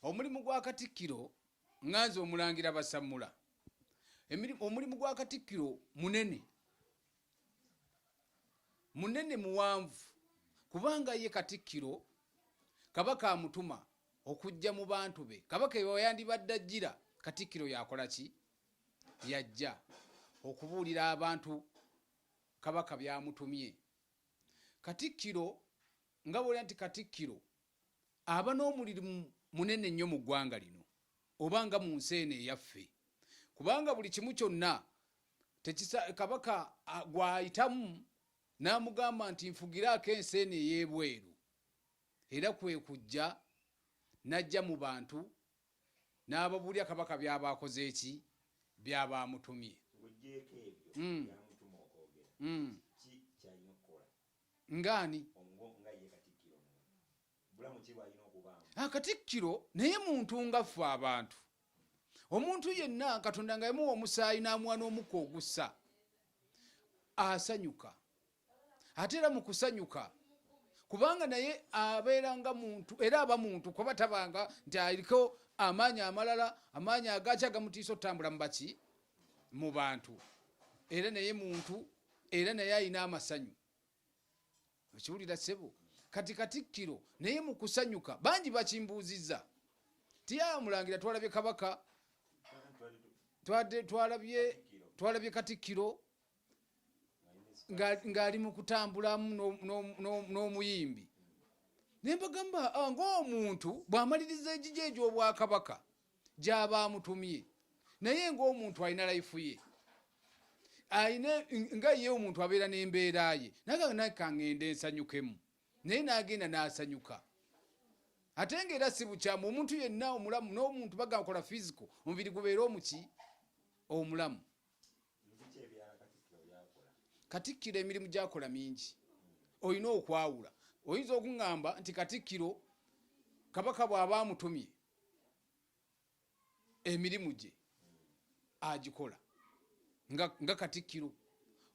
omulimu gwa Kattikilo nganze omulangira basamula. Omulimu gwa Kattikilo munene muwanvu kubanga ye Kattikilo kabaka amutuma okujja mu bantu be. Kabaka yandibadde ajjira, Kattikilo yakola ki? Yajja okubuulira abantu kabaka byamutumye. Kattikilo nga bw'oli nti Kattikilo aba n'omulimu munene nnyo mu ggwanga lino obanga mu nsi eno eyaffe, kubanga buli kimu kyonna kabaka gwayitamu n'amugamba nti nfugiraako ensi eno ey'ebweru, era kwe kujja n'ajja mu bantu n'ababuulira kabaka by'abaakoze eki, by'abaamutumye. Ngaani? Kattikilo naye muntu nga ffe abantu. Omuntu yenna Katonda nga yamuwa omusaayi n'amuwa n'omukka ogussa, asanyuka. Ate era mu kusanyuka kubanga naye abeera nga muntu era aba muntu kuba tabanga nti aliko amaanyi amalala, amaanyi agaaki agamutiisa okutambula mu bantu. Era naye muntu, era naye alina amasanyu. Okiwulira ssebo? Kati Kattikilo naye mu kusanyuka bangi bakimbuuzizza. Tiyaa mulangira twalabye kabaka, twalabye Kattikilo ng'ali mu kutambulamu n'omuyimbi. Naye mbagamba ng'omuntu bw'amaliriza egigye egy'obwakabaka gy'aba amutumye, naye ng'omuntu alina life ye, alina nga ye omuntu abeera n'embeera ye, naye kaŋŋende ensanyukemu, naye n'agenda n'asanyuka. Ate ng'era si bukyamu omuntu yenna omulamu n'omuntu bagakola physical omubiri gubeera omulamu. Kattikilo emirimu gyakola mingi, olina okwawula. Oyinza okuŋŋamba nti Kattikilo kabaka bw'aba amutumye emirimu gye agikola nga Kattikilo,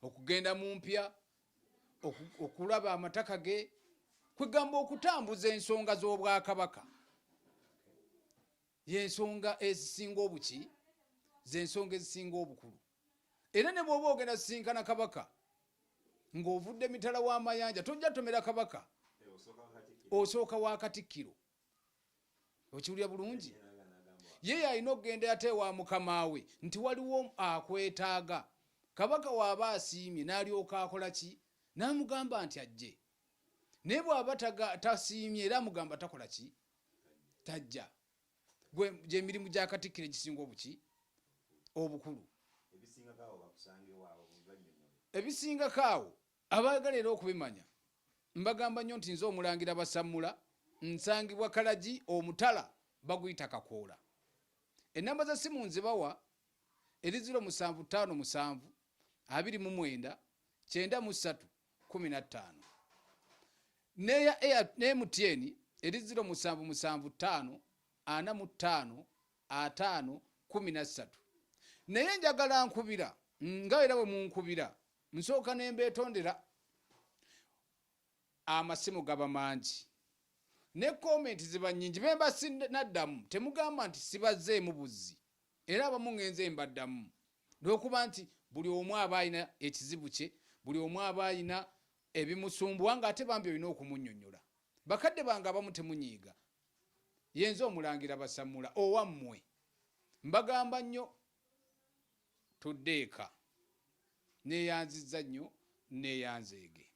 okugenda mu mpya, okulaba amataka ge, kwegamba okutambuza ensonga z'obwakabaka. Y'ensonga ezisinga obuki, z'ensonga ezisinga obukulu. Era ne bw'oba ogenda sisinkana kabaka ng'ovudde mitala w'amayanja, tojja tomera kabaka, osooka wa Kattikilo. Okiwulira bulungi? Ye alina okugenda ate wa mukama we nti waliwo akwetaaga. Kabaka w'aba asiimye n'alyoka akola ki? N'amugamba nti ajje. Naye bw'aba tasiimye era amugamba takola ki? Tajja. Gye emirimu gya Kattikilo egisinga obuki? Obukulu. Ebisingako awo abaagala era okubimanya mbagamba nnyo nti nze omulangira basamula, nsangibwa Kalagi omutala baguyita Kakoola. Ennamba za simu nzibawa eri 0757 29 93 15 ne MTN eri 0775 45 5 13. Naye njagala nkubira nga era bwe munkubira nsooka ne mbeetondera amasimu gaba mangi ne komenti ziba nnyingi bemba sinaddamu. Temugamba nti sibazzeemu buzzi, era abamu ngenze mbaddamu olw'okuba nti buli omu aba alina ekizibu kye, buli omu aba alina ebimusumbuwa ng'ate bambi olina okumunnyonnyola. Bakadde bange abamu temunyiiga, yenze omulangira basamula owammwe mbagamba nnyo tudde eka, neeyanzizza nnyo neeyanzeege.